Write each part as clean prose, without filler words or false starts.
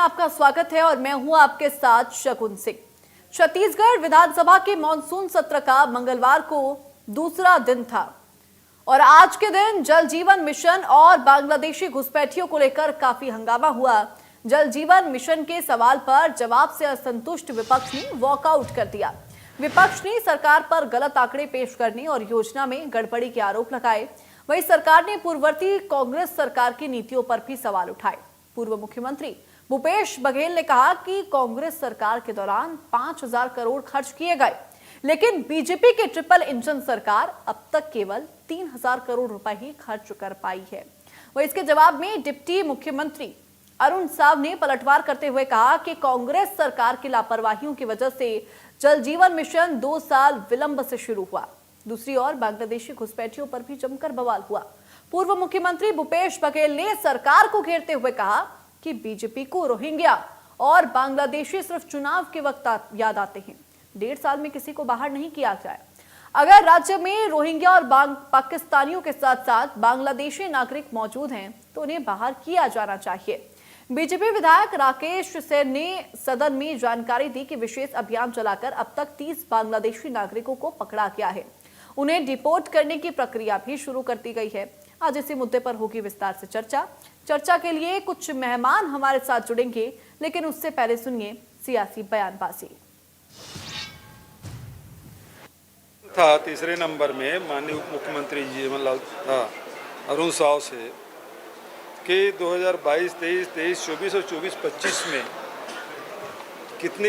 आपका स्वागत है और मैं हूं आपके साथ शकुन सिंह। छत्तीसगढ़ विधानसभा के मॉनसून सत्र का मंगलवार को दूसरा दिन था और आज के दिन जल जीवन मिशन और बांग्लादेशी घुसपैठियों को लेकर काफी हंगामा हुआ। जल जीवन मिशन के सवाल पर जवाब से असंतुष्ट विपक्ष ने वॉकआउट कर दिया। विपक्ष ने सरकार पर गलत आंकड़े पेश करने और योजना में गड़बड़ी के आरोप लगाए। वहीं सरकार ने पूर्ववर्ती कांग्रेस सरकार की नीतियों पर भी सवाल उठाए। पूर्व मुख्यमंत्री भूपेश बघेल ने कहा कि कांग्रेस सरकार के दौरान 5,000 करोड़ खर्च किए गए, लेकिन बीजेपी की ट्रिपल इंजन सरकार अब तक केवल 3,000 करोड़ रुपए ही खर्च कर पाई है। वहीं इसके जवाब में डिप्टी मुख्यमंत्री अरुण साव ने पलटवार करते हुए कहा कि कांग्रेस सरकार की लापरवाहियों की वजह से जल जीवन मिशन 2 साल विलंब से शुरू हुआ। दूसरी ओर बांग्लादेशी घुसपैठियों पर भी जमकर बवाल हुआ। पूर्व मुख्यमंत्री भूपेश बघेल ने सरकार को घेरते हुए कहा कि बीजेपी को रोहिंग्या और बांग्लादेशी सिर्फ चुनाव के वक्त याद आते हैं। 1.5 साल में किसी को बाहर नहीं किया जाए। अगर राज्य में रोहिंग्या और पाकिस्तानियों के साथ साथ बांग्लादेशी नागरिक मौजूद हैं तो उन्हें बाहर किया जाना चाहिए। बीजेपी विधायक राकेश सेन ने सदन में जानकारी दी कि विशेष अभियान चलाकर अब तक 30 बांग्लादेशी नागरिकों को पकड़ा गया है। उन्हें डिपोर्ट करने की प्रक्रिया भी शुरू कर दी गई है। आज इसी मुद्दे पर होगी विस्तार से चर्चा के लिए कुछ मेहमान हमारे साथ जुड़ेंगे, लेकिन उससे पहले सुनिए सियासी बयानबाजी। था तीसरे नंबर में माननीय उप मुख्यमंत्री जीवनलाल था अरुण साव से कि 2022, 23, 24 और 24-25 में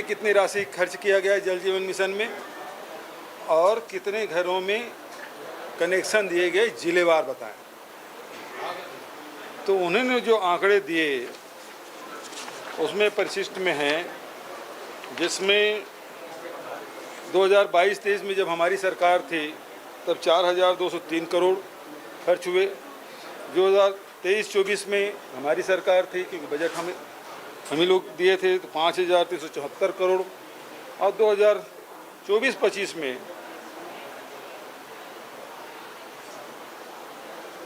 कितनी राशि खर्च किया गया जल जीवन मिशन में और कितने घरों में कनेक्शन दिए गए जिलेवार बताएं। तो उन्होंने जो आंकड़े दिए उसमें परिशिष्ट में हैं, जिसमें 2022-23 में जब हमारी सरकार थी तब 4,203 करोड़ खर्च हुए। 2023-24 में हमारी सरकार थी क्योंकि बजट हम ही लोग दिए थे तो 5,374 करोड़ और 2024-25 में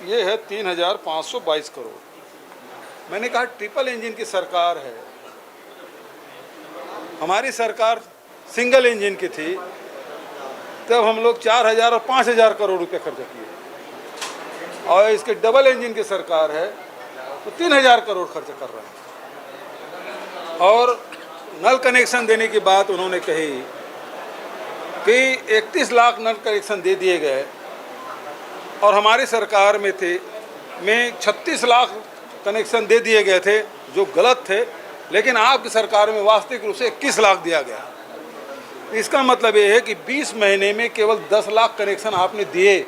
ये है 3,522 करोड़। मैंने कहा ट्रिपल इंजन की सरकार है, हमारी सरकार सिंगल इंजन की थी तब हम लोग 4,000 और 5,000 करोड़ रुपए खर्च किए और इसके डबल इंजन की सरकार है तो 3,000 करोड़ खर्च कर रहे हैं। और नल कनेक्शन देने की बात उन्होंने कही कि 31 लाख नल कनेक्शन दे दिए गए और हमारी सरकार में 36 लाख कनेक्शन दे दिए गए थे जो गलत थे, लेकिन आपकी सरकार में वास्तविक रूप से 21 लाख दिया गया। इसका मतलब ये है कि 20 महीने में केवल 10 लाख कनेक्शन आपने दिए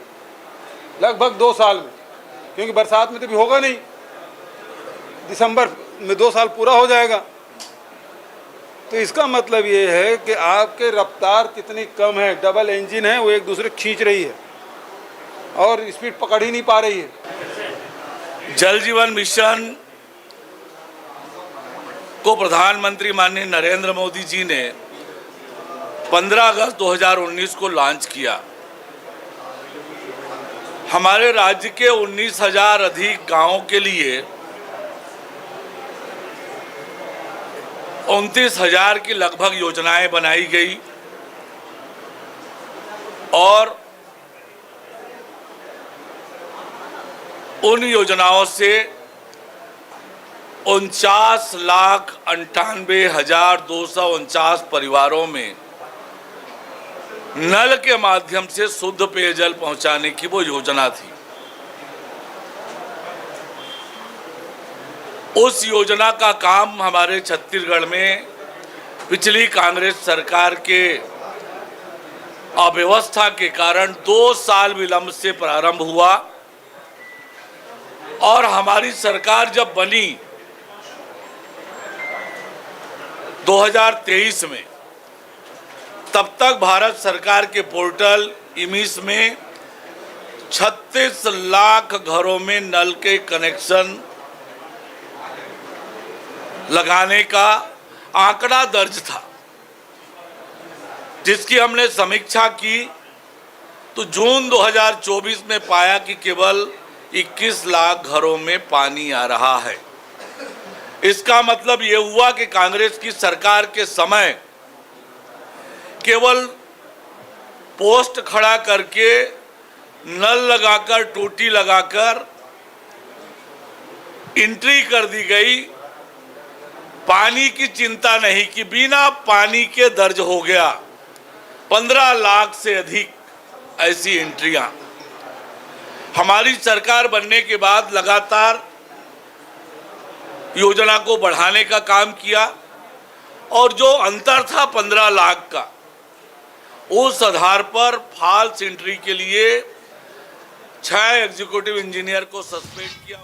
लगभग 2 साल में, क्योंकि बरसात में तो भी होगा नहीं, दिसंबर में 2 साल पूरा हो जाएगा। तो इसका मतलब ये है कि आपके रफ्तार कितनी कम है, डबल इंजन है वो एक दूसरे खींच रही है और स्पीड पकड़ ही नहीं पा रही है। जल जीवन मिशन को प्रधानमंत्री माननीय नरेंद्र मोदी जी ने 15 अगस्त 2019 को लॉन्च किया। हमारे राज्य के 19,000 अधिक गांवों के लिए 29,000 की लगभग योजनाएं बनाई गई और उन योजनाओं से 49,98,249 परिवारों में नल के माध्यम से शुद्ध पेयजल पहुंचाने की वो योजना थी। उस योजना का काम हमारे छत्तीसगढ़ में पिछली कांग्रेस सरकार के अव्यवस्था के कारण 2 साल विलंब से प्रारंभ हुआ और हमारी सरकार जब बनी 2023 में, तब तक भारत सरकार के पोर्टल इमिस में 36 लाख घरों में नल के कनेक्शन लगाने का आंकड़ा दर्ज था, जिसकी हमने समीक्षा की तो जून 2024 में पाया कि केवल 21 लाख घरों में पानी आ रहा है। इसका मतलब ये हुआ कि कांग्रेस की सरकार के समय केवल पोस्ट खड़ा करके, नल लगाकर, टोटी लगाकर एंट्री कर दी गई। पानी की चिंता नहीं कि बिना पानी के दर्ज हो गया। 15 लाख से अधिक ऐसी एंट्रियां। हमारी सरकार बनने के बाद लगातार योजना को बढ़ाने का काम किया और जो अंतर था 15 लाख का, उस आधार पर फॉल्स एंट्री के लिए 6 एग्जीक्यूटिव इंजीनियर को सस्पेंड किया।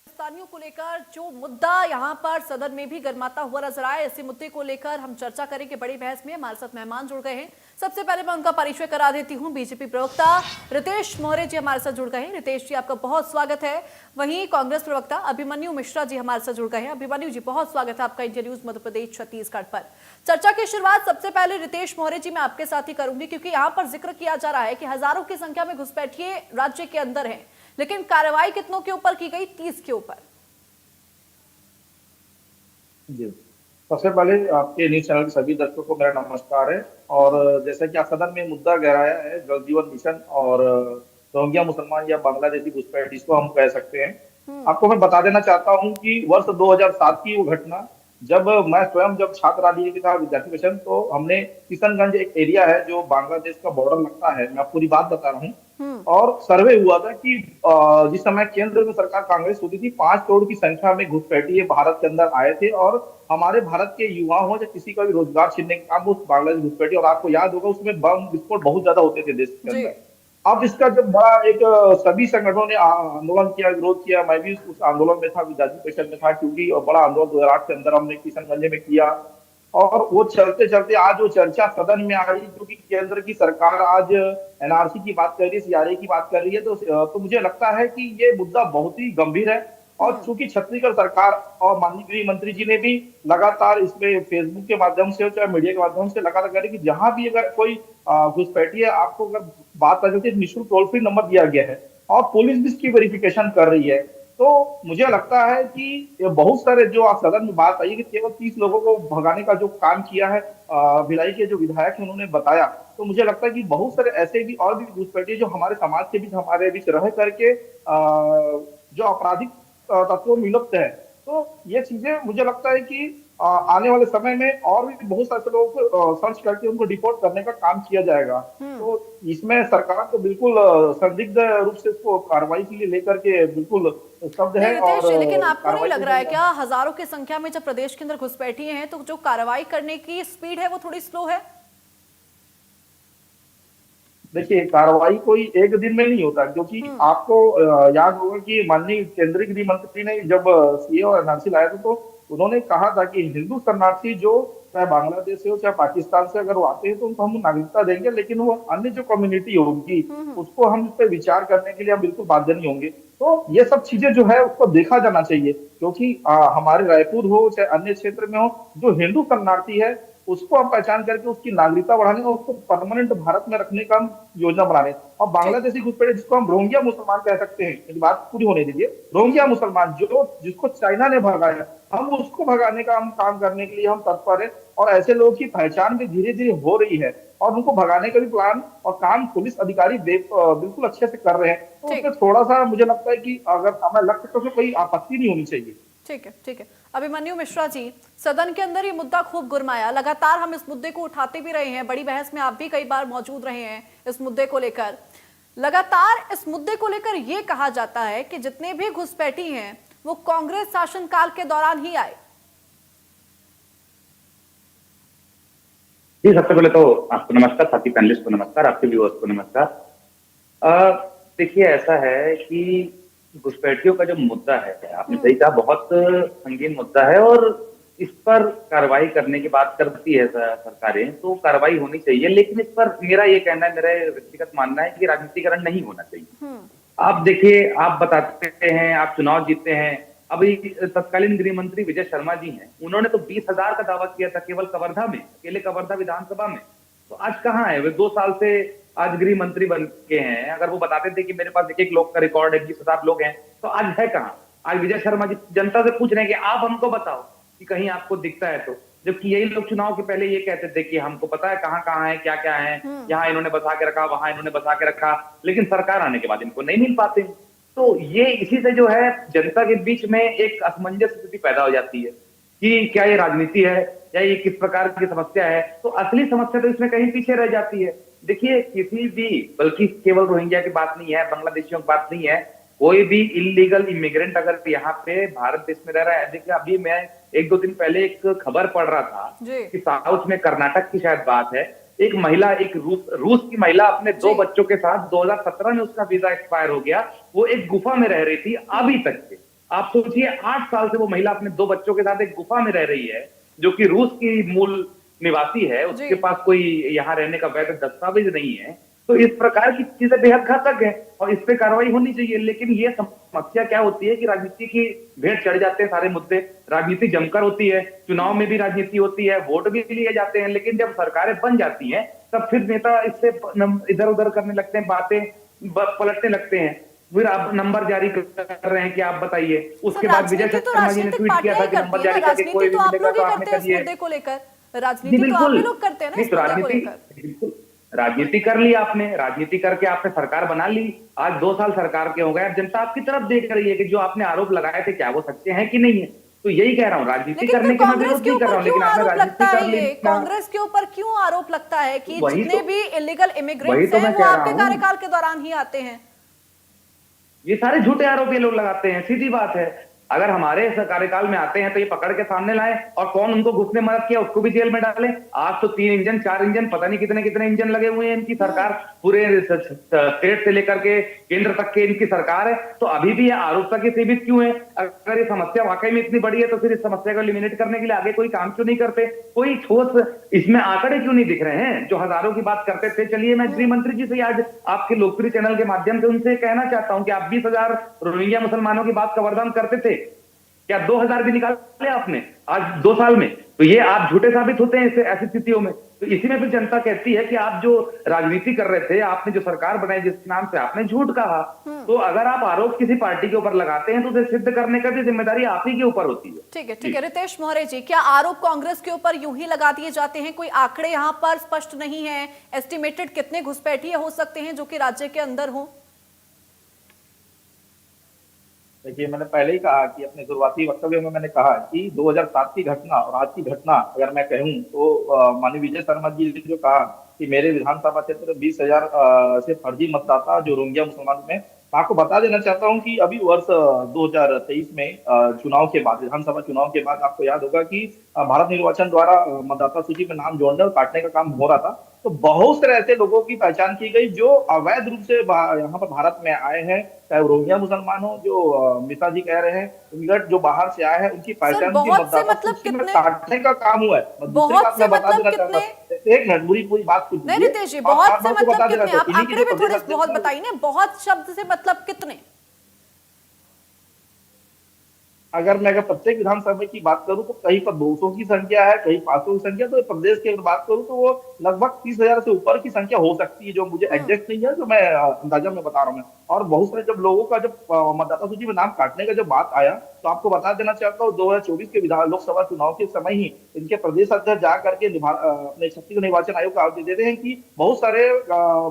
पाकिस्तानियों को लेकर जो मुद्दा यहां पर सदन में भी गर्माता हुआ नजर आया, इसी मुद्दे को लेकर हम चर्चा करेंगे बड़ी बहस में। हमारे साथ मेहमान जुड़ गए हैं। सबसे पहले मैं उनका परिचय करा देती हूं। बीजेपी प्रवक्ता रितेश मौर्य जी हमारे साथ जुड़ गए हैं। रितेश जी, आपका बहुत स्वागत है। वहीं कांग्रेस प्रवक्ता अभिमन्यु मिश्रा जी हमारे साथ जुड़ गए हैं। अभिमन्यु जी, बहुत स्वागत है आपका इंडिया न्यूज मध्य प्रदेश छत्तीसगढ़ पर। चर्चा की शुरुआत सबसे पहले रितेश मौर्य जी मैं आपके साथ ही करूंगी, क्योंकि यहाँ पर जिक्र किया जा रहा है कि हजारों की संख्या में घुसपैठिए राज्य के अंदर है, लेकिन कार्रवाई कितनों के ऊपर की गई? 30 के ऊपर। जी, सबसे पहले आपके न्यूज चैनल के सभी दर्शकों को मेरा नमस्कार है। और जैसा कि आप सदन में मुद्दा गहराया है, जल जीवन मिशन और रोहिंग्या मुसलमान या बांग्लादेशी घुसपैठ, इसको हम कह सकते हैं। आपको मैं बता देना चाहता हूं कि वर्ष 2007 की वो घटना, जब मैं स्वयं जब छात्र राजनीति था, विद्यार्थी मिशन, तो हमने किशनगंज, एक एरिया है जो बांग्लादेश का बॉर्डर लगता है, मैं पूरी बात बता रहा हूँ, और सर्वे हुआ था कि जिस समय केंद्र में सरकार कांग्रेस होती थी, 5 करोड़ की संख्या में घुसपैठिए भारत के अंदर आए थे। और हमारे भारत के युवा हो या किसी का भी रोजगार छीनने का काम उस बांग्लादेश घुसपैठिए, और आपको याद होगा उसमें बम विस्फोट बहुत ज्यादा होते थे देश के अंदर। अब इसका जब बड़ा एक सभी संगठनों ने आंदोलन किया, विरोध किया, मैं भी उस आंदोलन में था, विद्यार्थी परिषद में था, क्योंकि बड़ा आंदोलन 2008 के अंदर हमने किशनगंज में किया। और वो चलते चलते आज वो चर्चा सदन में आ रही, क्योंकि केंद्र की सरकार आज एनआरसी की बात कर रही है, सीआरए की बात कर रही है, तो मुझे लगता है कि ये मुद्दा बहुत ही गंभीर है। और चूंकि छत्तीसगढ़ सरकार और माननीय गृह मंत्री जी ने भी लगातार इसमें फेसबुक के माध्यम से, चाहे मीडिया के माध्यम से लगातार कह रहे कि जहां भी अगर कोई घुसपैठिए, आपको अगर बात करते हैं, निःशुल्क टोल फ्री नंबर दिया गया है और पुलिस भी इसकी वेरिफिकेशन कर रही है। तो मुझे लगता है कि ये बहुत सारे, जो आप सदन में बात आई कि केवल 30 लोगों को भगाने का जो काम किया है भिलाई के जो विधायक हैं उन्होंने बताया, तो मुझे लगता है कि बहुत सारे ऐसे भी और भी घुसपैठिए जो हमारे समाज के बीच, हमारे बीच रह करके जो आपराधिक तत्वों में लिप्त है। तो ये चीजें मुझे लगता है कि आने वाले समय में और भी बहुत सारे लोगों को सर्च करके उनको डिपोर्ट करने का काम किया जाएगा। तो इसमें सरकार को बिल्कुल संदिग्ध रूप से इसको कार्रवाई के लिए लेकर के बिल्कुल शब्द है। और लेकिन आपको नहीं लग रहा है क्या, हजारों की संख्या में जब प्रदेश के अंदर घुसपैठिए हैं, तो जो कार्रवाई करने की स्पीड है वो थोड़ी स्लो है? देखिए, कार्रवाई कोई एक दिन में नहीं होता, क्योंकि आपको याद होगा कि माननीय केंद्रीय गृह मंत्री ने जब सीए और एनआरसी लाया था, तो उन्होंने कहा था कि हिंदू शरणार्थी जो चाहे बांग्लादेश से हो चाहे पाकिस्तान से अगर वो आते हैं तो उनको हम नागरिकता देंगे, लेकिन वो अन्य जो कम्युनिटी होगी उसको हम इस पर विचार करने के लिए हम बिल्कुल बाध्य नहीं होंगे। तो ये सब चीजें जो है उसको देखा जाना चाहिए, क्योंकि हमारे रायपुर हो चाहे अन्य क्षेत्र में हो, जो हिंदू शरणार्थी है उसको हम पहचान करके उसकी नागरिकता बढ़ाने और उसको परमानेंट भारत में रखने का हम योजना बना रहे हैं। और बांग्लादेशी घुसपैठिए, जिसको हम रोहिंग्या मुसलमान कह सकते हैं, मेरी बात पूरी होने दीजिए, रोहिंग्या मुसलमान जिसको चाइना ने भगाया, हम उसको भगाने का हम काम करने के लिए हम तत्पर है। और ऐसे लोगों की पहचान भी धीरे धीरे हो रही है और उनको भगाने का भी प्लान और काम पुलिस अधिकारी बिल्कुल अच्छे से कर रहे हैं। तो उसमें थोड़ा सा मुझे लगता है कि अगर समय लग सकता है, कोई आपत्ति नहीं होनी चाहिए। ठीक है, ठीक है। अभिमन्यु मिश्रा जी, सदन के अंदर ये मुद्दा खूब गुरमाया, लगातार हम इस मुद्दे को उठाते भी रहे हैं, बड़ी बहस में आप भी कई बार मौजूद रहे हैं इस मुद्दे को लेकर। लगातार इस मुद्दे को लेकर ये कहा जाता है कि जितने भी घुसपैठी हैं वो कांग्रेस शासनकाल के दौरान ही आए। जी, सबसे पहले तो आपको नमस्कार, साथी पैनलिस्ट को नमस्कार, आपके व्यूअर्स को नमस्कार। देखिए, ऐसा है कि घुसपैठियों का जो मुद्दा है, आपने सही कहा, बहुत संगीन मुद्दा है और इस पर कार्रवाई करने की बात करती है सरकारें, तो कार्रवाई होनी चाहिए। लेकिन इस पर मेरा ये कहना है, मेरा व्यक्तिगत मानना है कि राजनीतिकरण नहीं होना चाहिए। आप देखिए, आप बताते हैं आप चुनाव जीतते हैं। अभी तत्कालीन गृह मंत्री विजय शर्मा जी हैं, उन्होंने तो 20,000 का दावा किया था केवल कवर्धा में, अकेले कवर्धा विधानसभा में। तो आज कहाँ है वे? 2 साल से आज गृह मंत्री बन के हैं। अगर वो बताते थे कि मेरे पास एक लोग का रिकॉर्ड है, 20,000 लोग हैं, तो आज है कहाँ? आज विजय शर्मा जी जनता से पूछ रहे हैं कि आप हमको बताओ कि कहीं आपको दिखता है तो, जबकि यही लोग चुनाव के पहले ये कहते थे कि हमको पता है कहाँ कहाँ है, क्या क्या है, यहाँ इन्होंने बसा के रखा, वहां इन्होंने बसा के रखा, लेकिन सरकार आने के बाद इनको नहीं मिल पाते। तो ये इसी से जो है जनता के बीच में एक असमंजस स्थिति पैदा हो जाती है कि क्या ये राजनीति है या ये किस प्रकार की समस्या है। तो असली समस्या तो इसमें कहीं पीछे रह जाती है। देखिए किसी भी, बल्कि केवल रोहिंग्या की बात नहीं है, बांग्लादेशियों की बात नहीं है, कोई भी इलीगल इमिग्रेंट अगर यहाँ पे भारत देश में रह रहा है। देखिए अभी मैं 1-2 दिन पहले एक खबर पढ़ रहा था कि साउथ में कर्नाटक की शायद बात है, एक महिला, एक रूस की महिला अपने 2 बच्चों के साथ 2017 में उसका वीजा एक्सपायर हो गया, वो एक गुफा में रह रही थी अभी तक के। आप सोचिए 8 साल से वो महिला अपने 2 बच्चों के साथ एक गुफा में रह रही है, जो कि रूस की मूल निवासी है, उसके पास कोई यहाँ रहने का वैध दस्तावेज नहीं है। तो इस प्रकार की चीजें बेहद घातक है और इस पे कार्रवाई होनी चाहिए। लेकिन ये समस्या क्या होती है कि राजनीति की भेंट चढ़ जाते हैं सारे मुद्दे, राजनीति जमकर होती है, चुनाव में भी राजनीति होती है, वोट भी लिए जाते हैं, लेकिन जब सरकारें बन जाती हैं तब फिर नेता इससे इधर उधर करने लगते हैं, बातें पलटने लगते हैं, फिर आप नंबर जारी कर रहे हैं कि आप बताइए। उसके बाद विजय शर्मा जी ने ट्वीट किया था कि नंबर जारी करके कोई भी मिलेगा तो आपने कर दिए। राजनीति तो आप भी लोग करते हैं ना इस मुद्दे को लेकर। बिल्कुल राजनीति कर ली आपने, राजनीति करके आपने सरकार बना ली, आज 2 साल सरकार के हो गए, अब जनता आपकी तरफ देख रही है कि जो आपने आरोप लगाए थे क्या वो सच्चे हैं कि नहीं है। तो यही कह रहा हूँ, राजनीति करने के मैं विरोध नहीं कर रहा हूँ, लेकिन आपने राजनीति कर ली। कांग्रेस के ऊपर क्यों आरोप लगता है कि जितने भी इलीगल इमिग्रेंट्स हैं वो आपके कार्यकाल के दौरान ही आते हैं? ये सारे झूठे आरोप ये लोग लगाते हैं, सीधी बात है। अगर हमारे कार्यकाल में आते हैं तो ये पकड़ के सामने लाए और कौन उनको घुसने मदद किया उसको भी जेल में डाले। आज तो 3 इंजन 4 इंजन पता नहीं कितने कितने इंजन लगे हुए हैं इनकी सरकार, पूरे स्टेट से लेकर के केंद्र तक के इनकी सरकार है। तो अभी भी ये आरोप तक सीमित क्यों है? अगर ये समस्या वाकई में इतनी बड़ी है तो फिर इस समस्या को एलिमिनेट करने के लिए आगे कोई काम क्यों नहीं करते? कोई ठोस इसमें आंकड़े क्यों नहीं दिख रहे हैं जो हजारों की बात करते थे? चलिए मैं गृह मंत्री जी से आज आपके लोकप्रिय चैनल के माध्यम से उनसे कहना चाहता हूं कि आप 20,000 रोहिंग्या मुसलमानों की बात कवर्धन करते थे, क्या 2,000 भी निकाले आपने आज 2 साल में? तो ये आप झूठे साबित होते हैं ऐसी स्थितियों में। तो इसी में फिर जनता कहती है कि आप जो राजनीति कर रहे थे, आपने जो सरकार बनाई जिस नाम से, आपने झूठ कहा। तो अगर आप आरोप किसी पार्टी के ऊपर लगाते हैं तो उसे सिद्ध करने का भी जिम्मेदारी आप ही के ऊपर होती है। ठीक है रितेश मौर्य जी, क्या आरोप कांग्रेस के ऊपर यूं ही लगा दिए जाते हैं? कोई आंकड़े यहाँ पर स्पष्ट नहीं है? एस्टिमेटेड कितने घुसपैठिए हो सकते हैं जो कि राज्य के अंदर हो? देखिए मैंने पहले ही कहा कि अपने शुरुआती वक्तव्य में मैंने कहा कि 2007 की घटना और आज की घटना अगर मैं कहूं तो माननीय विजय शर्मा जी ने जो कहा कि मेरे विधानसभा क्षेत्र 20,000 से फर्जी मतदाता जो रोहिंग्या मुसलमान में, मैं आपको बता देना चाहता हूं कि अभी वर्ष 2023 में चुनाव के बाद, विधानसभा चुनाव के बाद आपको याद होगा कि भारत निर्वाचन द्वारा मतदाता सूची में नाम जोड़ने और काटने का काम हो रहा था। तो बहुत सारे ऐसे लोगों की पहचान की गई जो अवैध रूप से यहाँ पर भारत में आए हैं, चाहे रोहिंग्या मुसलमान हो, जो मिश्रा जी कह रहे हैं, इमिग्रेंट जो बाहर से आए हैं, उनकी पहचान की मतदाता सूची में काटने का काम हुआ है। बहुत से मतलब कितने? एक मिनट, पूरी बात सुनिए। नहीं रितेश जी, बहुत से मतलब कितने? आप आंकड़े में थोड़े बहुत बताइए ना, बहुत शब्द से मतलब कितने? अगर मैं प्रत्येक विधानसभा की बात करूं तो कहीं पर 200 की संख्या है, कहीं 500 की संख्या। तो प्रदेश की अगर बात करूं तो वो लगभग 30,000 से ऊपर की संख्या हो सकती है, जो मुझे एग्जैक्ट नहीं है, जो मैं अंदाजा में बता रहा हूं। और बहुत सारे जब लोगों का जब मतदाता सूची में नाम काटने का जब बात आया तो आपको बता देना चाहता हूँ 2024 के लोकसभा चुनाव के समय ही इनके प्रदेश अध्यक्ष जाकर के अपने छत्तीसगढ़ निर्वाचन आयोग का आदेश देते हैं कि बहुत सारे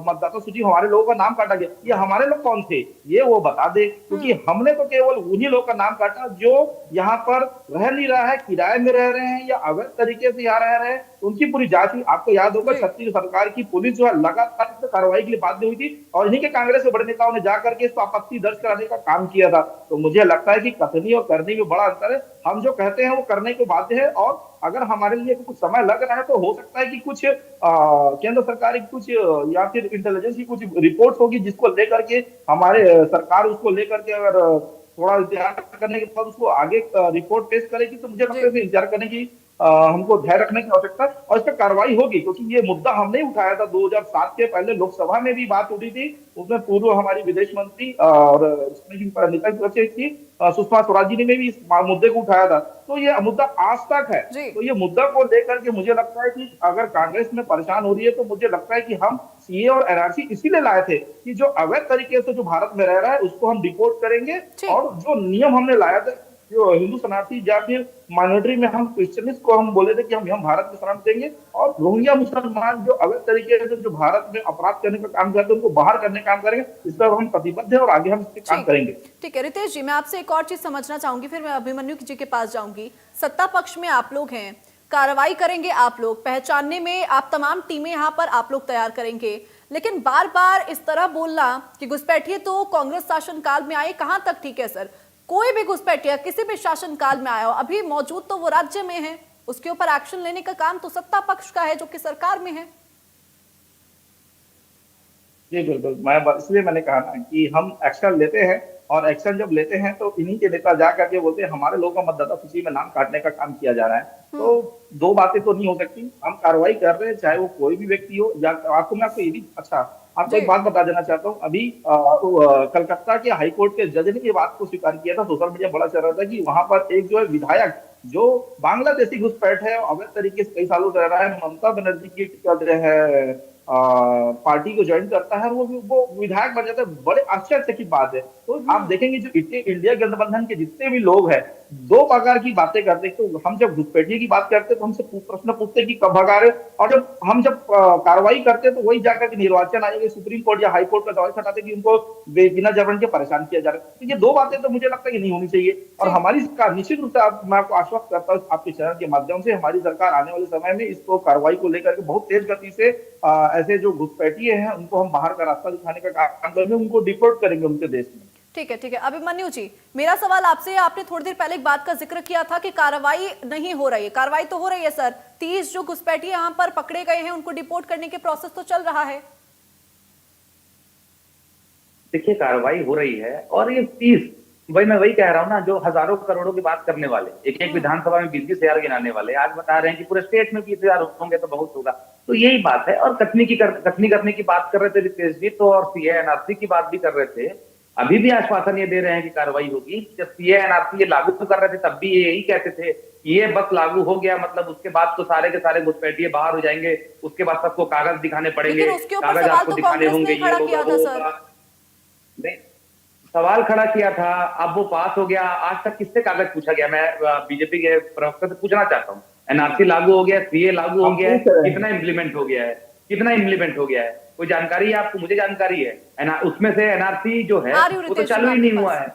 मतदाता सूची हमारे लोगों का नाम काटा गया। ये हमारे लोग कौन थे ये वो बता दे, क्योंकि हमने तो केवल उन्हीं लोगों का नाम काटा जो यहाँ पर रह नहीं रहा है, किराए में रह रहे हैं या अवैध तरीके से यहाँ रह रहे हैं। उनकी पूरी जांच हुई। आपको याद होगा छत्तीसगढ़ सरकार की पुलिस जो है लगातार कार्रवाई के लिए बाध्य हुई थी और इन्हीं के कांग्रेस के बड़े नेताओं ने जाकर के इस पर आपत्ति दर्ज कराने का काम किया था। तो मुझे लगता है कि कथनी और करने में बड़ा अंतर है। हम जो कहते हैं वो करने को बाध्य है, और अगर हमारे लिए कुछ समय लग रहा है तो हो सकता है कि कुछ केंद्र सरकार की कुछ या फिर इंटेलिजेंस की कुछ रिपोर्ट होगी जिसको लेकर के हमारे सरकार उसको लेकर के अगर थोड़ा इंतजार करने के बाद उसको आगे रिपोर्ट पेश करेगी तो मुझे लगता है इंतजार करने की हमको धैर्य रखने की आवश्यकता है और इस पर कार्रवाई होगी, क्योंकि ये मुद्दा हमने उठाया था 2007 के पहले, लोकसभा में भी बात उठी थी। उसमें पूर्व हमारी विदेश मंत्री और उसमें की नेता विपक्ष थी सुषमा स्वराज जी ने भी इस मुद्दे को उठाया था। तो ये मुद्दा आज तक है। जी। तो ये मुद्दा को लेकर के मुझे लगता है कि अगर कांग्रेस में परेशान हो रही है, तो मुझे लगता है कि हम सीए और एनआरसी इसीलिए लाए थे कि जो अवैध तरीके से जो भारत में रह रहा है उसको हम डिपोर्ट करेंगे, ठीक। और जो नियम हमने लाया था, जो हिंदू शरणार्थी या फिर माइनॉरिटी में हम क्रिश्चियनिस्ट को हम बोले थे कि हम भारत में शरण देंगे, और रोहिंग्या मुसलमान जो अवैध तरीके से जो भारत में अपराध करने का काम करते हैं उनको बाहर करने का काम करेंगे। इस पर हम प्रतिबद्ध है और आगे हम इस पर काम करेंगे। ठीक है रितेश जी, मैं आपसे एक और चीज समझना चाहूंगी, फिर मैं अभिमन्यु जी के पास जाऊंगी। सत्ता पक्ष में आप लोग हैं, कार्रवाई करेंगे आप लोग, पहचानने में आप तमाम टीमें यहाँ पर आप लोग तैयार करेंगे, लेकिन बार बार इस तरह बोलना कि घुसपैठिए तो कांग्रेस शासनकाल में आए, कहां तक ठीक है सर? कोई भी घुसपैठिया किसी भी शासनकाल में आया हो, अभी मौजूद तो वो राज्य में है, उसके ऊपर एक्शन लेने का काम तो सत्ता पक्ष का है जो कि सरकार में है। जी बिल्कुल, इसलिए मैंने कहा ना कि हम एक्शन लेते हैं, और एक्शन जब लेते हैं तो इन्हीं के नेता जा करके बोलते हैं हमारे लोगों का मतदाता सूची में नाम काटने का काम किया जा रहा है। तो दो बातें तो नहीं हो सकती। हम कार्रवाई कर रहे हैं, चाहे वो कोई भी व्यक्ति हो, या आपको मैं आपको ये भी आपको एक बात बता देना चाहता हूँ। अभी कलकत्ता के हाईकोर्ट के जज ने ये बात को स्वीकार किया था, सोशल मीडिया बड़ा चल रहा था कि वहां पर एक जो है विधायक जो बांग्लादेशी घुसपैठ है, अवैध तरीके से कई सालों से रह रहा है, ममता बनर्जी की जो है पार्टी को ज्वाइन करता है, वो विधायक बन जाता है। बड़े आश्चर्य की बात है। तो आप देखेंगे जो इंडिया गठबंधन के जितने भी लोग हैं, दो प्रकार की बातें करते हैं। तो हम जब घुसपैठिए की बात करते हैं तो हमसे प्रश्न पूछते हैं कि कब भगा रहे, और जब कार्रवाई करते हैं तो वही जाकर के निर्वाचन आयोग, सुप्रीम कोर्ट या हाई कोर्ट का दवाई खटाते कि उनको बिना जबरन के परेशान किया जा रहा है। तो ये दो बातें तो मुझे लगता है कि नहीं होनी चाहिए। और हमारी सरकार निश्चित रूप से, मैं आपको आश्वस्त करता हूँ आपके चैनल के माध्यम से, हमारी सरकार आने वाले समय में इसको कार्रवाई को लेकर के बहुत तेज गति से ऐसे जो घुसपैठिए हैं उनको हम बाहर का रास्ता दिखाने का काम करेंगे, उनको डिपोर्ट करेंगे उनके देश में। ठीक है अभिमन्यु जी, मेरा सवाल आपसे, आपने थोड़ी देर पहले एक बात का जिक्र किया था कि कार्रवाई नहीं हो रही है। कार्रवाई तो हो रही है सर, 30 जो घुसपैठिए यहाँ पर पकड़े गए हैं उनको डिपोर्ट करने के प्रोसेस तो चल रहा है। देखिए कार्रवाई हो रही है, और ये 30 मैं वही कह रहा हूँ ना, जो हजारों करोड़ों की बात करने वाले, एक विधानसभा में 20-20 हजार गिनाने वाले, आज बता रहे हैं कि पूरे स्टेट में 20,000 होंगे तो बहुत होगा। तो यही बात है। और कथनी करने की बात कर रहे थे रितेश जी, तो और सीए एनआरसी की बात भी कर रहे थे। अभी भी आश्वासन ये दे रहे हैं कि कार्रवाई होगी। जब सीए एनआरसी ये लागू कर रहे थे तब भी यही कहते थे ये बस लागू हो गया मतलब उसके बाद तो सारे के सारे घुसपैठिए बाहर हो जाएंगे, उसके बाद सबको कागज दिखाने पड़ेंगे, कागज आपको दिखाने होंगे, ये होगा। नहीं, सवाल खड़ा किया था, अब वो पास हो गया। आज तक किससे कागज पूछा गया? मैं बीजेपी के प्रवक्ता से पूछना चाहता हूँ। एनआरसी लागू हो गया, सीए लागू हो गया है, कितना इम्प्लीमेंट हो गया है? कितना इम्प्लीमेंट हो गया है? कोई जानकारी है आपको? मुझे जानकारी है। उसमें से एनआरसी जो है वो तो चालू ही नहीं हुआ है,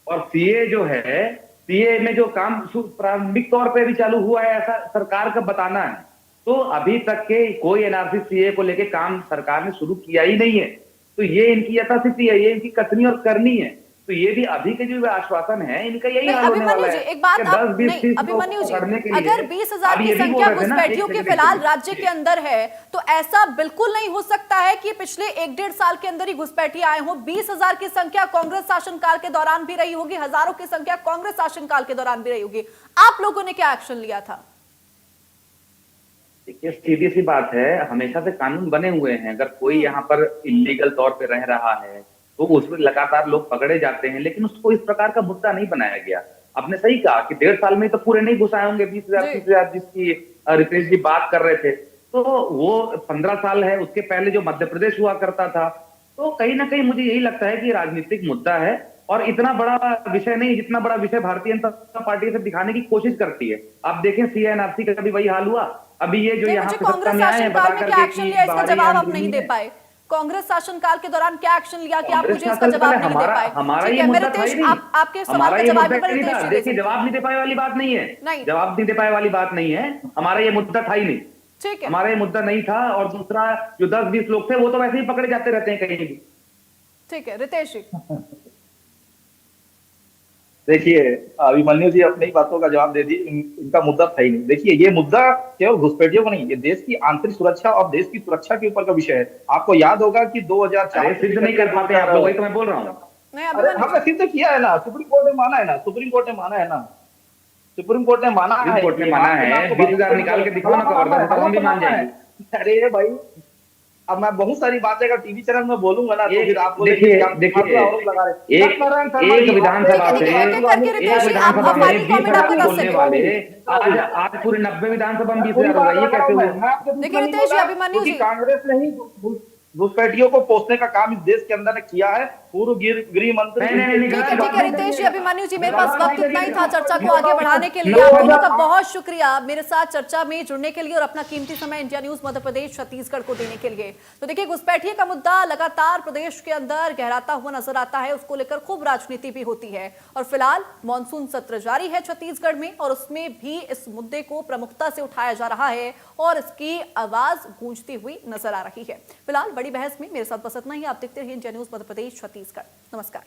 और सीए जो है, सीए में जो काम प्रारंभिक तौर पे भी चालू हुआ है ऐसा सरकार का बताना है। तो अभी तक के कोई एनआरसी सीए को लेके काम सरकार ने शुरू किया ही नहीं है। तो ये इनकी यथास्थिति है, ये इनकी कथनी और करनी है। तो ये भी अभी के जो आश्वासन है इनका यही हाल होने वाला है। एक बात आप नहीं, अभिमन्यु जी, अगर 20,000 की संख्या घुसपैठियों के फिलहाल राज्य के अंदर है तो ऐसा बिल्कुल नहीं हो सकता है कि पिछले 1-1.5 साल के अंदर ही घुसपैठिए आए हों। 20,000 की संख्या कांग्रेस शासनकाल के दौरान भी रही होगी, हजारों की संख्या कांग्रेस शासनकाल के दौरान भी रही होगी। आप लोगों ने क्या एक्शन लिया था? देखिए सीधी सी बात है, हमेशा से कानून बने हुए हैं। अगर कोई यहाँ पर इलीगल तौर पे रह रहा है तो उसमें लगातार लोग पकड़े जाते हैं, लेकिन उसको इस प्रकार का मुद्दा नहीं बनाया गया। आपने सही कहा कि 1.5 साल में तो पूरे नहीं घुसाए होंगे 20,000 30,000 जिसकी रितेश जी बात कर रहे थे। तो वो 15 साल है, उसके पहले जो मध्य प्रदेश हुआ करता था। तो कहीं ना कहीं मुझे यही लगता है कि राजनीतिक मुद्दा है, और इतना बड़ा विषय नहीं जितना बड़ा विषय भारतीय जनता पार्टी से दिखाने की कोशिश करती है। आप देखें सीएनआरसी का भी वही हाल हुआ। अभी ये जो यहाँ पे सत्ता में आए हैं बता करके कि इसका जवाब आप नहीं दे पाए। कांग्रेस शासनकाल के दौरान क्या एक्शन लिया कि आप मुझे इसका जवाब नहीं दे पाए? हमारा ये मुद्दा था ही नहीं। आपके सवाल का जवाब देखिए जवाब नहीं दे पाए वाली बात नहीं है, जवाब नहीं दे पाए वाली बात नहीं है। हमारा ये मुद्दा था ही नहीं, ठीक है, हमारा ये मुद्दा नहीं था। और दूसरा जो 10-20 लोग थे वो तो वैसे ही पकड़े जाते रहते हैं कहीं भी। ठीक है रितेश जी। देखिए अभिमन्यु जी अपनी बातों का जवाब दे दिए, इनका मुद्दा था ही नहीं। देखिए ये मुद्दा केवल घुसपैठियों का नहीं, ये देश की आंतरिक सुरक्षा और देश की सुरक्षा के ऊपर का विषय है। आपको याद होगा कि 2004 सिद्ध नहीं कर पाते आप लोग, वही तो मैं बोल रहा हूँ। हमने सिद्ध किया है ना, सुप्रीम कोर्ट ने माना है ना, सुप्रीम कोर्ट ने माना है ना। सुप्रीम कोर्ट ने माना है, सुप्रीम कोर्ट ने माना है, 20,000 निकाल के दिखाओ ना कवर्धा से, तो हम भी मान जाएंगे। अरे भाई, अब मैं बहुत सारी बातें अगर टीवी चैनल में बोलूंगा ना, तो फिर आप देखिए एक विधानसभा से बोलने वाले आज पूरे 90 विधानसभा में 20,000 हो रही है, कैसे हुआ? देखिए रितेश जी, अभिमन्यु जी, कांग्रेस ने ही घुसपैठियों को पोसने का काम इस देश के अंदर ने किया है। पूर्व गृह मंत्री, ठीक है रितेश जी, अभिमन्यु जी, मेरे पास वक्त इतना ही था चर्चा को आगे बढ़ाने के लिए। आप दोनों का बहुत शुक्रिया मेरे साथ चर्चा में जुड़ने के लिए और अपना कीमती समय इंडिया न्यूज मध्य प्रदेश छत्तीसगढ़ को देने के लिए। तो देखिए, घुसपैठिए का मुद्दा लगातार प्रदेश के अंदर गहराता हुआ नजर आता है, उसको लेकर खूब राजनीति भी होती है। और फिलहाल मानसून सत्र जारी है छत्तीसगढ़ में, और उसमें भी इस मुद्दे को प्रमुखता से उठाया जा रहा है और इसकी आवाज गूंजती हुई नजर आ रही है। फिलहाल बड़ी बहस में मेरे साथ बस इतना ही। आप देखते रहिए इंडिया न्यूज मध्य प्रदेश छत्तीसगढ़। नमस्कार।